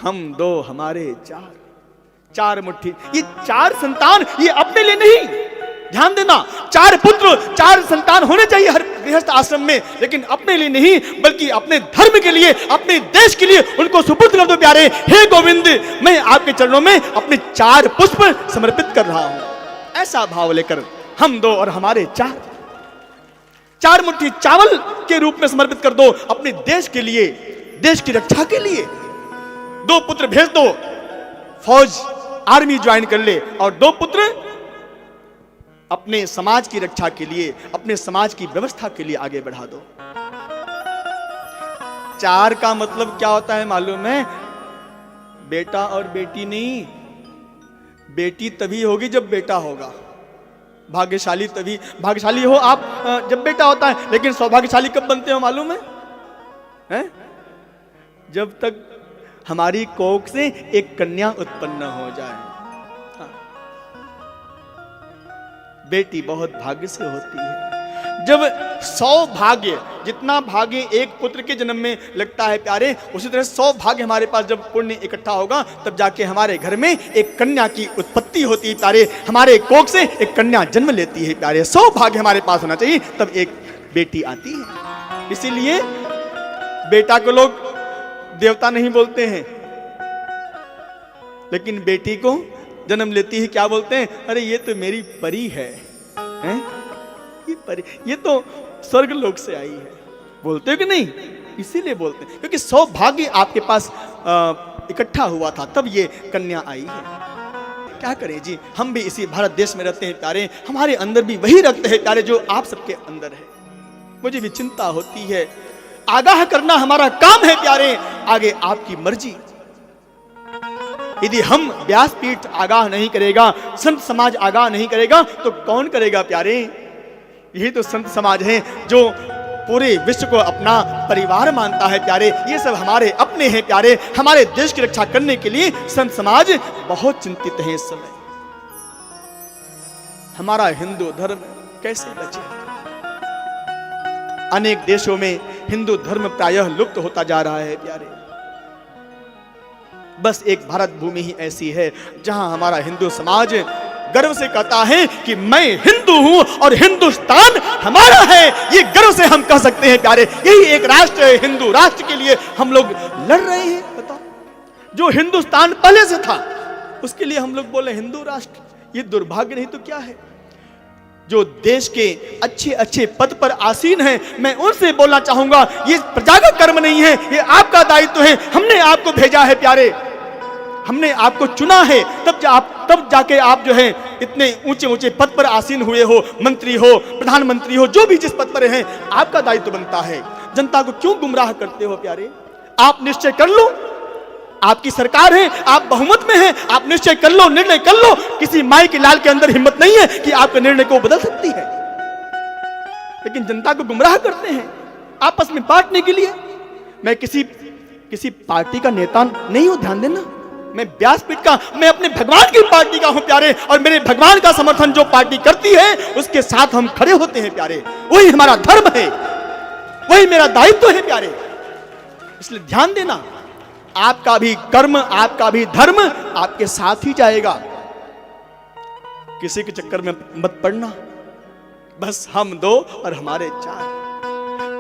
हम दो हमारे चार, चार मुट्ठी। ये चार संतान ये अपने लिए नहीं, ध्यान देना, चार पुत्र चार संतान होने चाहिए हर गृहस्थ आश्रम में, लेकिन अपने लिए नहीं बल्कि अपने धर्म के लिए, अपने देश के लिए उनको सुपुर्द कर दो प्यारे। हे गोविंद, मैं आपके चरणों में अपने चार पुष्प समर्पित कर रहा हूं। ऐसा भाव लेकर हम दो और हमारे चार, चार मुट्ठी चावल के रूप में समर्पित कर दो अपने देश के लिए, देश की रक्षा के लिए। दो पुत्र भेज दो, फौज आर्मी ज्वाइन कर ले, और दो पुत्र अपने समाज की रक्षा के लिए, अपने समाज की व्यवस्था के लिए आगे बढ़ा दो। चार का मतलब क्या होता है मालूम है? बेटा और बेटी नहीं, बेटी तभी होगी जब बेटा होगा। भाग्यशाली तभी, भाग्यशाली हो आप जब बेटा होता है, लेकिन सौभाग्यशाली कब बनते हो मालूम है? जब तक हमारी कोख से एक कन्या उत्पन्न हो जाए। बेटी बहुत भाग्य से होती है। जब 100 भाग्य, जितना भाग्य एक पुत्र के जन्म में लगता है प्यारे, उसी तरह 100 भाग्य हमारे पास जब पुण्य इकट्ठा होगा, तब जाके हमारे घर में एक कन्या की उत्पत्ति होती है प्यारे। हमारे कोख से एक कन्या जन्म लेती है प्यारे। 100 भाग्य हमारे पास होना चाहिए, तब एक बेटी आती है। इसीलिए बेटा को लोग देवता नहीं बोलते हैं, लेकिन बेटी को जन्म लेती है क्या बोलते हैं? अरे ये तो मेरी परी है, हैं? ये परी, ये तो स्वर्ग लोक से आई है। बोलते हो कि नहीं? इसीलिए बोलते हैं क्योंकि सौभाग्य आपके पास इकट्ठा हुआ था, तब ये कन्या आई है। क्या करें जी, हम भी इसी भारत देश में रहते हैं प्यारे, हमारे अंदर भी वही रक्त है प्यारे जो आप सबके अंदर है। मुझे भी चिंता होती है, आगाह करना हमारा काम है प्यारे, आगे आपकी मर्जी। यदि हम व्यासपीठ आगाह नहीं करेगा, संत समाज आगाह नहीं करेगा, तो कौन करेगा प्यारे? यही तो संत समाज है जो पूरे विश्व को अपना परिवार मानता है प्यारे। ये सब हमारे अपने हैं प्यारे। हमारे देश की रक्षा करने के लिए संत समाज बहुत चिंतित है इस समय। हमारा हिंदू धर्म कैसे बचे? अनेक देशों में हिंदू धर्म प्रायः लुप्त होता जा रहा है प्यारे। बस एक भारत भूमि ही ऐसी है जहां हमारा हिंदू समाज गर्व से कहता है कि मैं हिंदू हूं और हिंदुस्तान हमारा है। ये गर्व से हम कह सकते हैं प्यारे। यही एक राष्ट्र है, हिंदू राष्ट्र के लिए हम लोग लड़ रहे हैं। बताओ, जो हिंदुस्तान पहले से था उसके लिए हम लोग बोले हिंदू राष्ट्र। ये दुर्भाग्य नहीं तो क्या है? जो देश के अच्छे अच्छे पद पर आसीन हैं, मैं उनसे बोलना चाहूंगा, ये प्रजा का कर्म नहीं है, ये आपका दायित्व है। हमने आपको भेजा है प्यारे, हमने आपको चुना है, तब जाके आप जो है इतने ऊंचे ऊंचे पद पर आसीन हुए हो। मंत्री हो, प्रधानमंत्री हो, जो भी जिस पद पर हैं, आपका दायित्व बनता है। जनता को क्यों गुमराह करते हो प्यारे? आप निश्चय कर लो, आपकी सरकार है, आप बहुमत में हैं, आप निश्चय कर लो, निर्णय कर लो। किसी माई के लाल के अंदर हिम्मत नहीं है कि आपके निर्णय को बदल सकती है, लेकिन जनता को गुमराह करते हैं आपस में बांटने के लिए। मैं किसी पार्टी का नेता नहीं हूं, ध्यान देना। मैं व्यासपीठ का, मैं अपने भगवान की पार्टी का हूं प्यारे, और मेरे भगवान का समर्थन जो पार्टी करती है उसके साथ हम खड़े होते हैं प्यारे। वही हमारा धर्म है, वही मेरा दायित्व है प्यारे। इसलिए ध्यान देना, आपका भी कर्म, आपका भी धर्म आपके साथ ही जाएगा। किसी के चक्कर में मत पड़ना। बस हम दो और हमारे चार।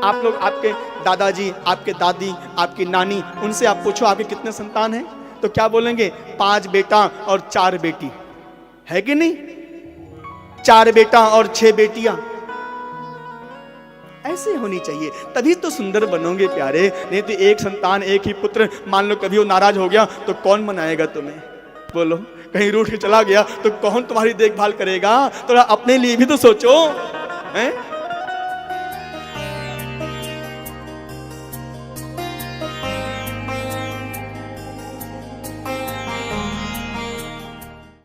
आप लोग, आपके दादाजी, आपके दादी, आपकी नानी, उनसे आप पूछो आपके कितने संतान हैं, तो क्या बोलेंगे? 5 बेटा और 4 बेटी, है कि नहीं? 4 बेटा और 6 बेटियां। ऐसे होनी चाहिए, तभी तो सुंदर बनोगे प्यारे। नहीं तो एक संतान, एक ही पुत्र, मान लो कभी वो नाराज हो गया तो कौन मनाएगा तुम्हें? बोलो, कहीं रूठ के चला गया तो कौन तुम्हारी देखभाल करेगा? थोड़ा अपने लिए भी तो सोचो, हैं?